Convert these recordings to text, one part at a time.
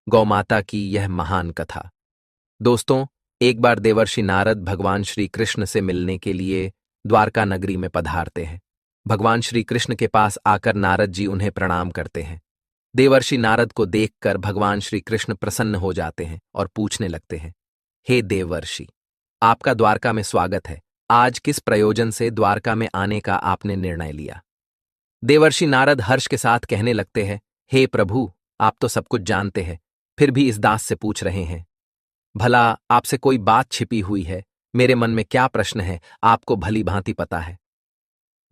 गौमाता की यह महान कथा। दोस्तों, एक बार देवर्षि नारद भगवान श्री कृष्ण से मिलने के लिए द्वारका नगरी में पधारते हैं। भगवान श्री कृष्ण के पास आकर नारद जी उन्हें प्रणाम करते हैं। देवर्षि नारद को देखकर भगवान श्री कृष्ण प्रसन्न हो जाते हैं और पूछने लगते हैं, हे देवर्षि, आपका द्वारका में स्वागत है। आज किस प्रयोजन से द्वारका में आने का आपने निर्णय लिया? देवर्षि नारद हर्ष के साथ कहने लगते हैं, हे प्रभु, आप तो सब कुछ जानते हैं, फिर भी इस दास से पूछ रहे हैं। भला आपसे कोई बात छिपी हुई है? मेरे मन में क्या प्रश्न है, आपको भली भांति पता है।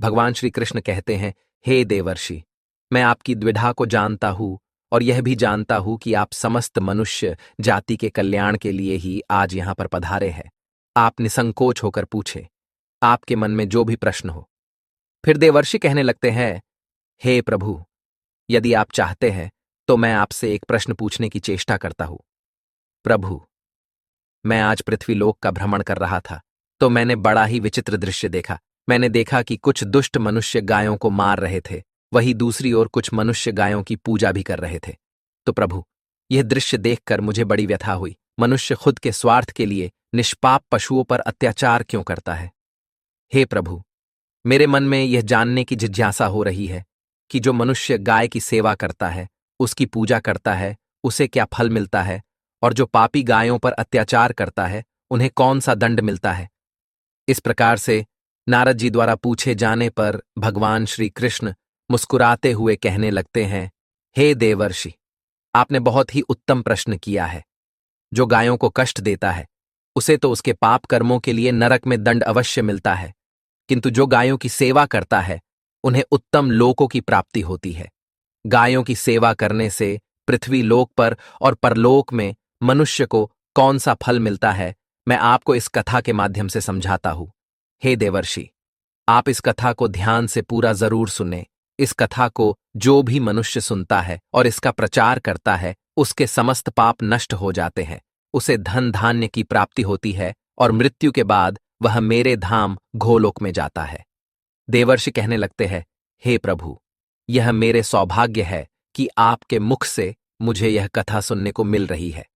भगवान श्री कृष्ण कहते हैं, हे देवर्षि, मैं आपकी द्विधा को जानता हूं और यह भी जानता हूं कि आप समस्त मनुष्य जाति के कल्याण के लिए ही आज यहां पर पधारे हैं। आप निसंकोच होकर पूछे, आपके मन में जो भी प्रश्न हो। फिर देवर्षि कहने लगते हैं, हे प्रभु, यदि आप चाहते हैं तो मैं आपसे एक प्रश्न पूछने की चेष्टा करता हूं। प्रभु, मैं आज पृथ्वीलोक का भ्रमण कर रहा था तो मैंने बड़ा ही विचित्र दृश्य देखा। मैंने देखा कि कुछ दुष्ट मनुष्य गायों को मार रहे थे, वहीं दूसरी ओर कुछ मनुष्य गायों की पूजा भी कर रहे थे। तो प्रभु, यह दृश्य देखकर मुझे बड़ी व्यथा हुई। मनुष्य खुद के स्वार्थ के लिए निष्पाप पशुओं पर अत्याचार क्यों करता है? हे प्रभु, मेरे मन में यह जानने की जिज्ञासा हो रही है कि जो मनुष्य गाय की सेवा करता है, उसकी पूजा करता है, उसे क्या फल मिलता है, और जो पापी गायों पर अत्याचार करता है, उन्हें कौन सा दंड मिलता है। इस प्रकार से नारद जी द्वारा पूछे जाने पर भगवान श्री कृष्ण मुस्कुराते हुए कहने लगते हैं, हे देवर्षि, आपने बहुत ही उत्तम प्रश्न किया है। जो गायों को कष्ट देता है उसे तो उसके पाप कर्मों के लिए नरक में दंड अवश्य मिलता है, किंतु जो गायों की सेवा करता है उन्हें उत्तम लोकों की प्राप्ति होती है। गायों की सेवा करने से पृथ्वी लोक पर और परलोक में मनुष्य को कौन सा फल मिलता है, मैं आपको इस कथा के माध्यम से समझाता हूं। हे देवर्षि, आप इस कथा को ध्यान से पूरा जरूर सुने। इस कथा को जो भी मनुष्य सुनता है और इसका प्रचार करता है, उसके समस्त पाप नष्ट हो जाते हैं, उसे धन धान्य की प्राप्ति होती है और मृत्यु के बाद वह मेरे धाम गोलोक में जाता है। देवर्षि कहने लगते हैं, हे प्रभु, यह मेरे सौभाग्य है कि आपके मुख से मुझे यह कथा सुनने को मिल रही है।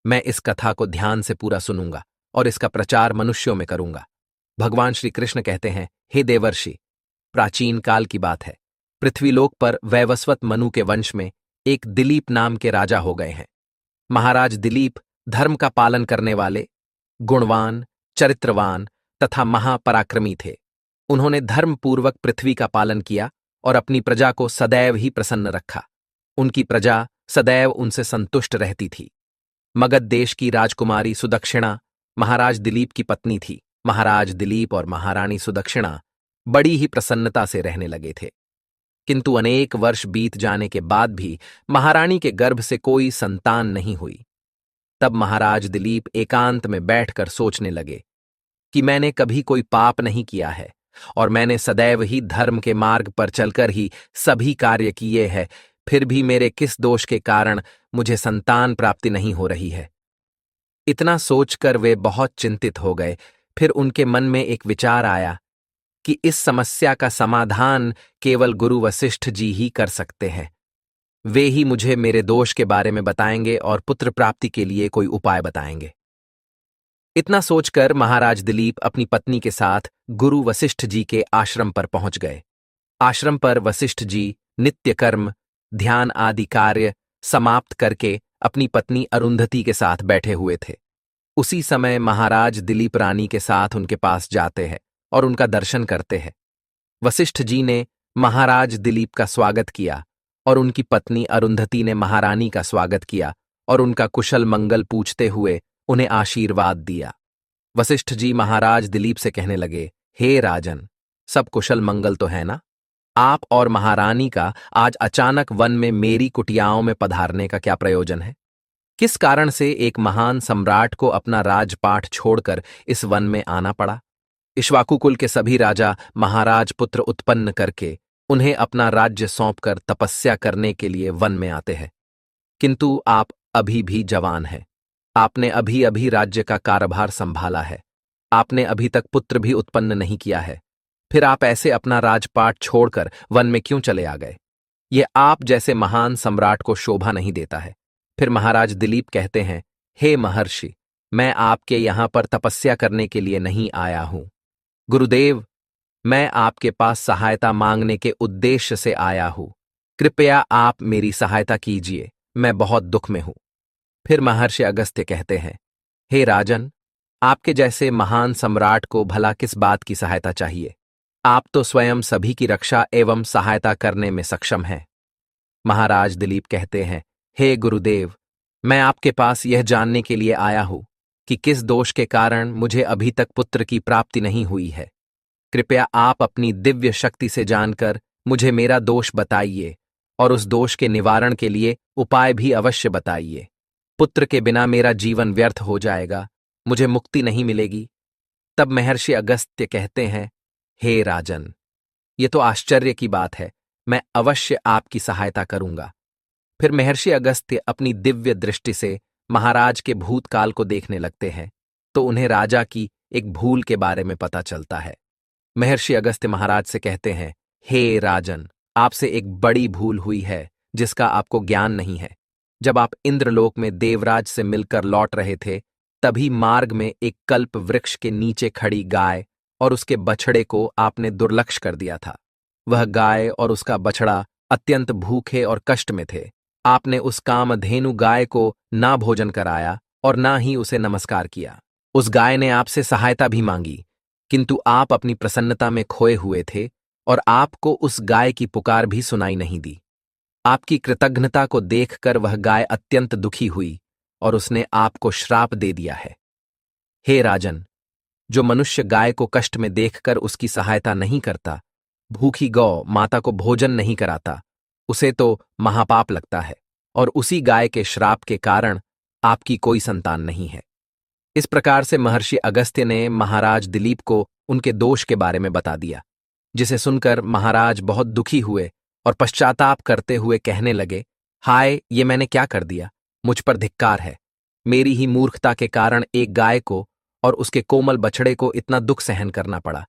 मैं इस कथा को ध्यान से पूरा सुनूंगा और इसका प्रचार मनुष्यों में करूंगा। भगवान श्री कृष्ण कहते हैं, हे देवर्षि, प्राचीन काल की बात है। पृथ्वीलोक पर वैवस्वत मनु के वंश में एक दिलीप नाम के राजा हो गए हैं। महाराज दिलीप धर्म का पालन करने वाले, गुणवान, चरित्रवान तथा महापराक्रमी थे। उन्होंने धर्मपूर्वक पृथ्वी का पालन किया और अपनी प्रजा को सदैव ही प्रसन्न रखा। उनकी प्रजा सदैव उनसे संतुष्ट रहती थी। मगध देश की राजकुमारी सुदक्षिणा महाराज दिलीप की पत्नी थी। महाराज दिलीप और महारानी सुदक्षिणा बड़ी ही प्रसन्नता से रहने लगे थे, किंतु अनेक वर्ष बीत जाने के बाद भी महारानी के गर्भ से कोई संतान नहीं हुई। तब महाराज दिलीप एकांत में बैठकर सोचने लगे कि मैंने कभी कोई पाप नहीं किया है और मैंने सदैव ही धर्म के मार्ग पर चलकर ही सभी कार्य किए हैं, फिर भी मेरे किस दोष के कारण मुझे संतान प्राप्ति नहीं हो रही है। इतना सोचकर वे बहुत चिंतित हो गए। फिर उनके मन में एक विचार आया कि इस समस्या का समाधान केवल गुरु वशिष्ठ जी ही कर सकते हैं। वे ही मुझे मेरे दोष के बारे में बताएंगे और पुत्र प्राप्ति के लिए कोई उपाय बताएंगे। इतना सोचकर महाराज दिलीप अपनी पत्नी के साथ गुरु वशिष्ठ जी के आश्रम पर पहुंच गए। आश्रम पर वशिष्ठ जी नित्य कर्म, ध्यान आदि कार्य समाप्त करके अपनी पत्नी अरुंधति के साथ बैठे हुए थे। उसी समय महाराज दिलीप रानी के साथ उनके पास जाते हैं और उनका दर्शन करते हैं। वशिष्ठ जी ने महाराज दिलीप का स्वागत किया और उनकी पत्नी अरुंधति ने महारानी का स्वागत किया और उनका कुशल मंगल पूछते हुए उन्हें आशीर्वाद दिया। वशिष्ठ जी महाराज दिलीप से कहने लगे, हे राजन, सब कुशल मंगल तो है ना? आप और महारानी का आज अचानक वन में मेरी कुटियाओं में पधारने का क्या प्रयोजन है? किस कारण से एक महान सम्राट को अपना राजपाट छोड़कर इस वन में आना पड़ा? इक्ष्वाकु कुल के सभी राजा महाराज पुत्र उत्पन्न करके उन्हें अपना राज्य सौंपकर तपस्या करने के लिए वन में आते हैं, किंतु आप अभी भी जवान हैं। आपने अभी अभी राज्य का कार्यभार संभाला है। आपने अभी तक पुत्र भी उत्पन्न नहीं किया है, फिर आप ऐसे अपना राजपाट छोड़कर वन में क्यों चले आ गए? ये आप जैसे महान सम्राट को शोभा नहीं देता है। फिर महाराज दिलीप कहते हैं, हे महर्षि, मैं आपके यहां पर तपस्या करने के लिए नहीं आया हूं। गुरुदेव, मैं आपके पास सहायता मांगने के उद्देश्य से आया हूं। कृपया आप मेरी सहायता कीजिए, मैं बहुत दुख में हूं। फिर महर्षि अगस्त्य कहते हैं, हे राजन, आपके जैसे महान सम्राट को भला किस बात की सहायता चाहिए? आप तो स्वयं सभी की रक्षा एवं सहायता करने में सक्षम हैं। महाराज दिलीप कहते हैं, हे गुरुदेव, मैं आपके पास यह जानने के लिए आया हूं कि किस दोष के कारण मुझे अभी तक पुत्र की प्राप्ति नहीं हुई है। कृपया आप अपनी दिव्य शक्ति से जानकर मुझे मेरा दोष बताइए और उस दोष के निवारण के लिए उपाय भी अवश्य बताइए। पुत्र के बिना मेरा जीवन व्यर्थ हो जाएगा, मुझे मुक्ति नहीं मिलेगी। तब महर्षि अगस्त्य कहते हैं, हे राजन, ये तो आश्चर्य की बात है, मैं अवश्य आपकी सहायता करूंगा। फिर महर्षि अगस्त्य अपनी दिव्य दृष्टि से महाराज के भूतकाल को देखने लगते हैं, तो उन्हें राजा की एक भूल के बारे में पता चलता है। महर्षि अगस्त्य महाराज से कहते हैं, हे राजन, आपसे एक बड़ी भूल हुई है जिसका आपको ज्ञान नहीं है। जब आप इंद्रलोक में देवराज से मिलकर लौट रहे थे, तभी मार्ग में एक कल्प वृक्ष के नीचे खड़ी गाय और उसके बछड़े को आपने दुर्लक्ष्य कर दिया था। वह गाय और उसका बछड़ा अत्यंत भूखे और कष्ट में थे। आपने उस कामधेनु गाय को ना भोजन कराया और ना ही उसे नमस्कार किया। उस गाय ने आपसे सहायता भी मांगी, किंतु आप अपनी प्रसन्नता में खोए हुए थे और आपको उस गाय की पुकार भी सुनाई नहीं दी। आपकी कृतज्ञता को देखकर वह गाय अत्यंत दुखी हुई और उसने आपको श्राप दे दिया है। हे राजन, जो मनुष्य गाय को कष्ट में देखकर उसकी सहायता नहीं करता, भूखी गौ माता को भोजन नहीं कराता, उसे तो महापाप लगता है और उसी गाय के श्राप के कारण आपकी कोई संतान नहीं है। इस प्रकार से महर्षि अगस्त्य ने महाराज दिलीप को उनके दोष के बारे में बता दिया, जिसे सुनकर महाराज बहुत दुखी हुए और पश्चाताप करते हुए कहने लगे, हाय, ये मैंने क्या कर दिया? मुझ पर धिक्कार है। मेरी ही मूर्खता के कारण एक गाय को और उसके कोमल बछड़े को इतना दुख सहन करना पड़ा।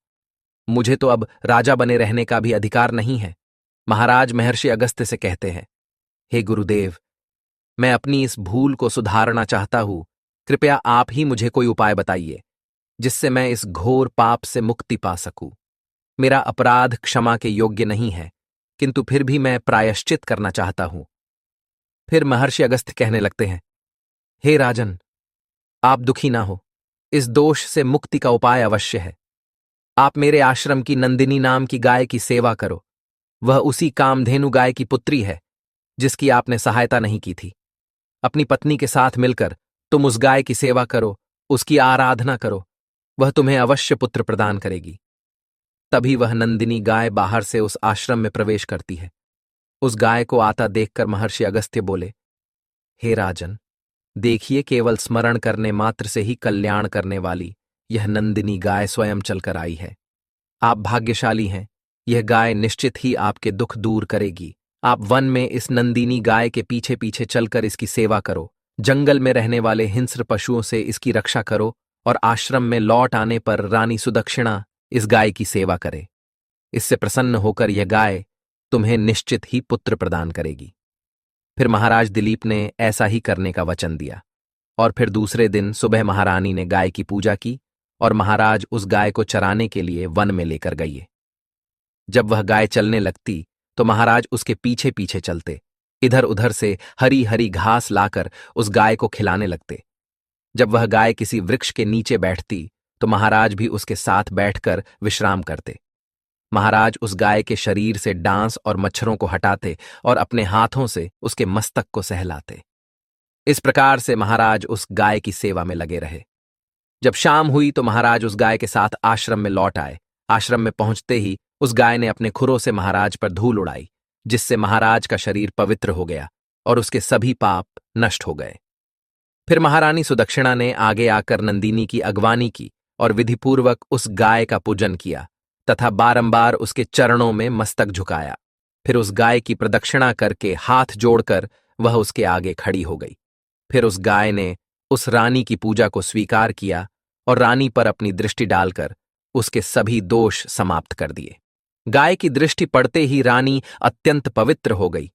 मुझे तो अब राजा बने रहने का भी अधिकार नहीं है। महाराज महर्षि अगस्त्य से कहते हैं, हे गुरुदेव, मैं अपनी इस भूल को सुधारना चाहता हूं। कृपया आप ही मुझे कोई उपाय बताइए जिससे मैं इस घोर पाप से मुक्ति पा सकूं। मेरा अपराध क्षमा के योग्य नहीं है, किंतु फिर भी मैं प्रायश्चित करना चाहता हूं। फिर महर्षि अगस्त्य कहने लगते हैं, हे राजन, आप दुखी ना हो, इस दोष से मुक्ति का उपाय अवश्य है। आप मेरे आश्रम की नंदिनी नाम की गाय की सेवा करो। वह उसी कामधेनु गाय की पुत्री है जिसकी आपने सहायता नहीं की थी। अपनी पत्नी के साथ मिलकर तुम उस गाय की सेवा करो, उसकी आराधना करो, वह तुम्हें अवश्य पुत्र प्रदान करेगी। तभी वह नंदिनी गाय बाहर से उस आश्रम में प्रवेश करती है। उस गाय को आता देखकर महर्षि अगस्त्य बोले, हे राजन, देखिए, केवल स्मरण करने मात्र से ही कल्याण करने वाली यह नंदिनी गाय स्वयं चलकर आई है। आप भाग्यशाली हैं, यह गाय निश्चित ही आपके दुख दूर करेगी। आप वन में इस नंदिनी गाय के पीछे पीछे चलकर इसकी सेवा करो, जंगल में रहने वाले हिंस्र पशुओं से इसकी रक्षा करो और आश्रम में लौट आने पर रानी सुदक्षिणा इस गाय की सेवा करे। इससे प्रसन्न होकर यह गाय तुम्हें निश्चित ही पुत्र प्रदान करेगी। फिर महाराज दिलीप ने ऐसा ही करने का वचन दिया और फिर दूसरे दिन सुबह महारानी ने गाय की पूजा की और महाराज उस गाय को चराने के लिए वन में लेकर गए। जब वह गाय चलने लगती तो महाराज उसके पीछे पीछे चलते, इधर उधर से हरी हरी घास लाकर उस गाय को खिलाने लगते। जब वह गाय किसी वृक्ष के नीचे बैठती तो महाराज भी उसके साथ बैठकर विश्राम करते। महाराज उस गाय के शरीर से डांस और मच्छरों को हटाते और अपने हाथों से उसके मस्तक को सहलाते। इस प्रकार से महाराज उस गाय की सेवा में लगे रहे। जब शाम हुई तो महाराज उस गाय के साथ आश्रम में लौट आए। आश्रम में पहुंचते ही उस गाय ने अपने खुरों से महाराज पर धूल उड़ाई, जिससे महाराज का शरीर पवित्र हो गया और उसके सभी पाप नष्ट हो गए। फिर महारानी सुदक्षिणा ने आगे आकर नंदिनी की अगवानी की और विधिपूर्वक उस गाय का पूजन किया तथा बारंबार उसके चरणों में मस्तक झुकाया। फिर उस गाय की प्रदक्षिणा करके हाथ जोड़कर वह उसके आगे खड़ी हो गई। फिर उस गाय ने उस रानी की पूजा को स्वीकार किया और रानी पर अपनी दृष्टि डालकर उसके सभी दोष समाप्त कर दिए। गाय की दृष्टि पड़ते ही रानी अत्यंत पवित्र हो गई।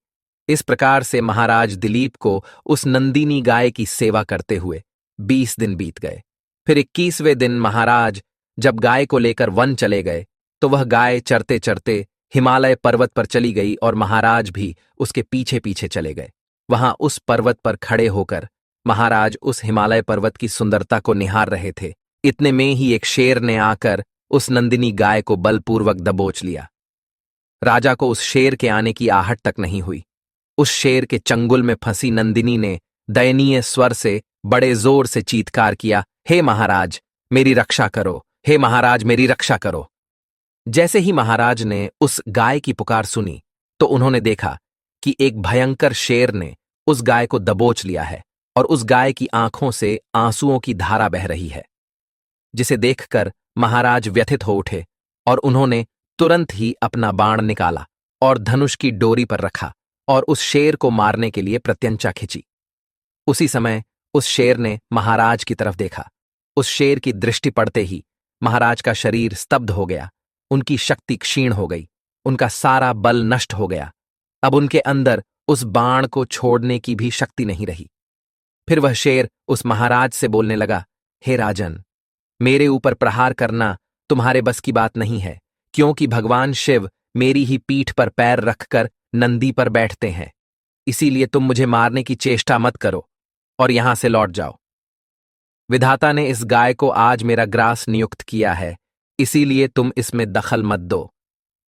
इस प्रकार से महाराज दिलीप को उस नंदिनी गाय की सेवा करते हुए 20 दिन बीत गए। फिर 21वें दिन महाराज जब गाय को लेकर वन चले गए तो वह गाय चरते चरते हिमालय पर्वत पर चली गई और महाराज भी उसके पीछे पीछे चले गए। वहां उस पर्वत पर खड़े होकर महाराज उस हिमालय पर्वत की सुंदरता को निहार रहे थे। इतने में ही एक शेर ने आकर उस नंदिनी गाय को बलपूर्वक दबोच लिया। राजा को उस शेर के आने की आहट तक नहीं हुई। उस शेर के चंगुल में फंसी नंदिनी ने दयनीय स्वर से बड़े जोर से चीत्कार किया, हे महाराज मेरी रक्षा करो, हे महाराज मेरी रक्षा करो। जैसे ही महाराज ने उस गाय की पुकार सुनी तो उन्होंने देखा कि एक भयंकर शेर ने उस गाय को दबोच लिया है और उस गाय की आंखों से आंसुओं की धारा बह रही है, जिसे देखकर महाराज व्यथित हो उठे और उन्होंने तुरंत ही अपना बाण निकाला और धनुष की डोरी पर रखा और उस शेर को मारने के लिए प्रत्यंचा खिंची। उसी समय उस शेर ने महाराज की तरफ देखा। उस शेर की दृष्टि पड़ते ही महाराज का शरीर स्तब्ध हो गया, उनकी शक्ति क्षीण हो गई, उनका सारा बल नष्ट हो गया। अब उनके अंदर उस बाण को छोड़ने की भी शक्ति नहीं रही। फिर वह शेर उस महाराज से बोलने लगा, हे राजन, मेरे ऊपर प्रहार करना तुम्हारे बस की बात नहीं है, क्योंकि भगवान शिव मेरी ही पीठ पर पैर रखकर नंदी पर बैठते हैं। इसीलिए तुम मुझे मारने की चेष्टा मत करो और यहां से लौट जाओ। विधाता ने इस गाय को आज मेरा ग्रास नियुक्त किया है, इसीलिए तुम इसमें दखल मत दो।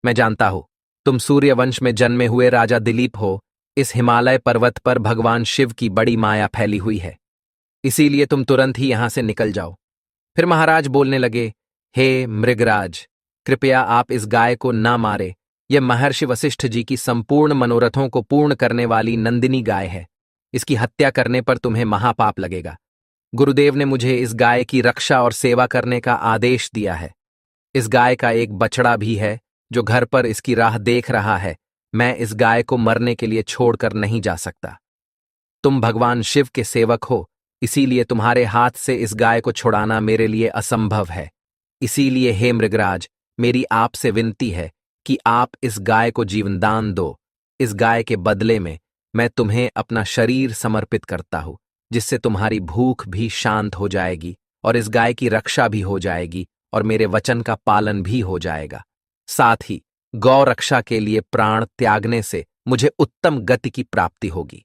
मैं जानता हूं तुम सूर्यवंश में जन्मे हुए राजा दिलीप हो। इस हिमालय पर्वत पर भगवान शिव की बड़ी माया फैली हुई है, इसीलिए तुम तुरंत ही यहां से निकल जाओ। फिर महाराज बोलने लगे, हे मृगराज, कृपया आप इस गाय को ना मारे। यह महर्षि वशिष्ठ जी की संपूर्ण मनोरथों को पूर्ण करने वाली नंदिनी गाय है। इसकी हत्या करने पर तुम्हें महापाप लगेगा। गुरुदेव ने मुझे इस गाय की रक्षा और सेवा करने का आदेश दिया है। इस गाय का एक बछड़ा भी है जो घर पर इसकी राह देख रहा है। मैं इस गाय को मरने के लिए छोड़कर नहीं जा सकता। तुम भगवान शिव के सेवक हो, इसीलिए तुम्हारे हाथ से इस गाय को छुड़ाना मेरे लिए असंभव है। इसीलिए हे मृगराज, मेरी आपसे विनती है कि आप इस गाय को जीवनदान दो। इस गाय के बदले में मैं तुम्हें अपना शरीर समर्पित करता हूं, जिससे तुम्हारी भूख भी शांत हो जाएगी और इस गाय की रक्षा भी हो जाएगी और मेरे वचन का पालन भी हो जाएगा। साथ ही गौ रक्षा के लिए प्राण त्यागने से मुझे उत्तम गति की प्राप्ति होगी।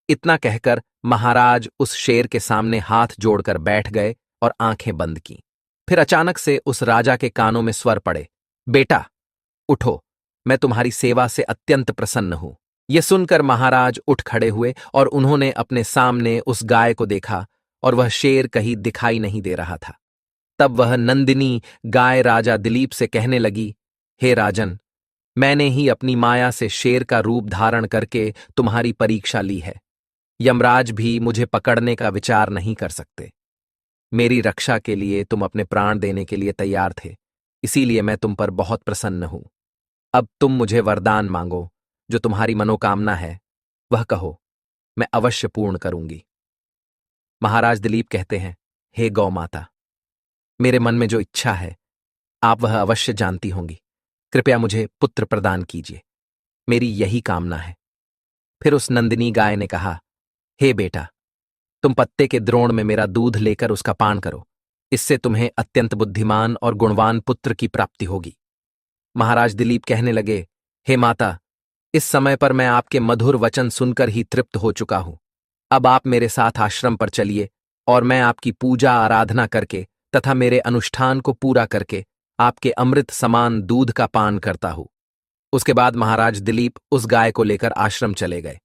इतना कहकर महाराज उस शेर के सामने हाथ जोड़कर बैठ गए और आंखें बंद की। फिर अचानक से उस राजा के कानों में स्वर पड़े, बेटा उठो, मैं तुम्हारी सेवा से अत्यंत प्रसन्न हूं। यह सुनकर महाराज उठ खड़े हुए और उन्होंने अपने सामने उस गाय को देखा और वह शेर कहीं दिखाई नहीं दे रहा था। तब वह नंदिनी गाय राजा दिलीप से कहने लगी, हे राजन, मैंने ही अपनी माया से शेर का रूप धारण करके तुम्हारी परीक्षा ली है। यमराज भी मुझे पकड़ने का विचार नहीं कर सकते। मेरी रक्षा के लिए तुम अपने प्राण देने के लिए तैयार थे, इसीलिए मैं तुम पर बहुत प्रसन्न हूं। अब तुम मुझे वरदान मांगो, जो तुम्हारी मनोकामना है वह कहो, मैं अवश्य पूर्ण करूंगी। महाराज दिलीप कहते हैं, हे गौ माता, मेरे मन में जो इच्छा है आप वह अवश्य जानती होंगी। कृपया मुझे पुत्र प्रदान कीजिए, मेरी यही कामना है। फिर उस नंदिनी गाय ने कहा, हे बेटा, तुम पत्ते के द्रोण में मेरा दूध लेकर उसका पान करो, इससे तुम्हें अत्यंत बुद्धिमान और गुणवान पुत्र की प्राप्ति होगी। महाराज दिलीप कहने लगे, हे माता, इस समय पर मैं आपके मधुर वचन सुनकर ही तृप्त हो चुका हूं। अब आप मेरे साथ आश्रम पर चलिए और मैं आपकी पूजा आराधना करके तथा मेरे अनुष्ठान को पूरा करके आपके अमृत समान दूध का पान करता हूं। उसके बाद महाराज दिलीप उस गाय को लेकर आश्रम चले गए।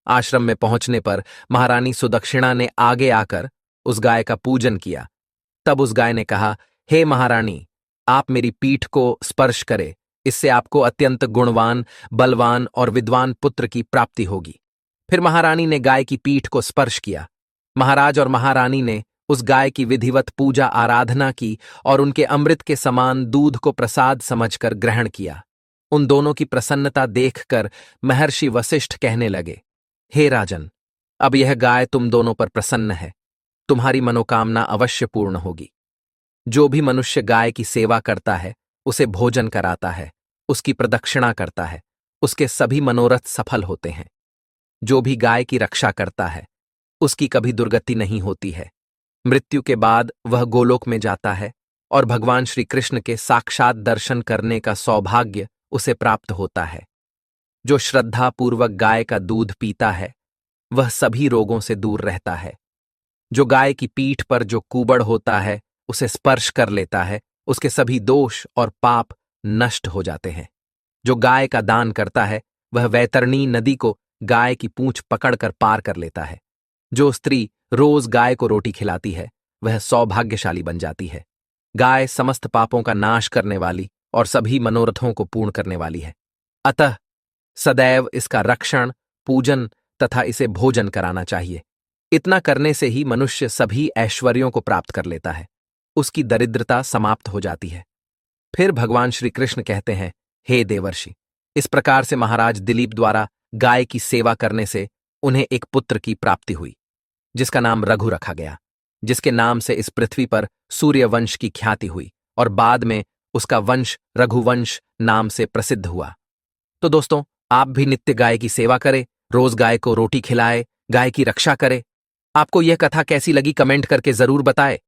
आश्रम में पहुंचने पर महारानी सुदक्षिणा ने आगे आकर उस गाय का पूजन किया। तब उस गाय ने कहा, हे महारानी, आप मेरी पीठ को स्पर्श करें, इससे आपको अत्यंत गुणवान, बलवान और विद्वान पुत्र की प्राप्ति होगी। फिर महारानी ने गाय की पीठ को स्पर्श किया। महाराज और महारानी ने उस गाय की विधिवत पूजा आराधना की और उनके अमृत के समान दूध को प्रसाद समझकर ग्रहण किया। उन दोनों की प्रसन्नता देखकर महर्षि वशिष्ठ कहने लगे, हे राजन, अब यह गाय तुम दोनों पर प्रसन्न है, तुम्हारी मनोकामना अवश्य पूर्ण होगी। जो भी मनुष्य गाय की सेवा करता है, उसे भोजन कराता है, उसकी प्रदक्षिणा करता है, उसके सभी मनोरथ सफल होते हैं। जो भी गाय की रक्षा करता है उसकी कभी दुर्गति नहीं होती है। मृत्यु के बाद वह गोलोक में जाता है और भगवान श्री कृष्ण के साक्षात दर्शन करने का सौभाग्य उसे प्राप्त होता है। जो श्रद्धापूर्वक गाय का दूध पीता है वह सभी रोगों से दूर रहता है। जो गाय की पीठ पर जो कुबड़ होता है उसे स्पर्श कर लेता है, उसके सभी दोष और पाप नष्ट हो जाते हैं। जो गाय का दान करता है वह वैतरणी नदी को गाय की पूंछ पकड़कर पार कर लेता है। जो स्त्री रोज गाय को रोटी खिलाती है वह सौभाग्यशाली बन जाती है। गाय समस्त पापों का नाश करने वाली और सभी मनोरथों को पूर्ण करने वाली है। अतः सदैव इसका रक्षण, पूजन तथा इसे भोजन कराना चाहिए। इतना करने से ही मनुष्य सभी ऐश्वर्यों को प्राप्त कर लेता है, उसकी दरिद्रता समाप्त हो जाती है। फिर भगवान श्री कृष्ण कहते हैं, हे देवर्षि, इस प्रकार से महाराज दिलीप द्वारा गाय की सेवा करने से उन्हें एक पुत्र की प्राप्ति हुई जिसका नाम रघु रखा गया, जिसके नाम से इस पृथ्वी पर सूर्यवंश की ख्याति हुई और बाद में उसका वंश रघुवंश नाम से प्रसिद्ध हुआ। तो दोस्तों, आप भी नित्य गाय की सेवा करें, रोज गाय को रोटी खिलाए, गाय की रक्षा करें। आपको यह कथा कैसी लगी कमेंट करके जरूर बताएं।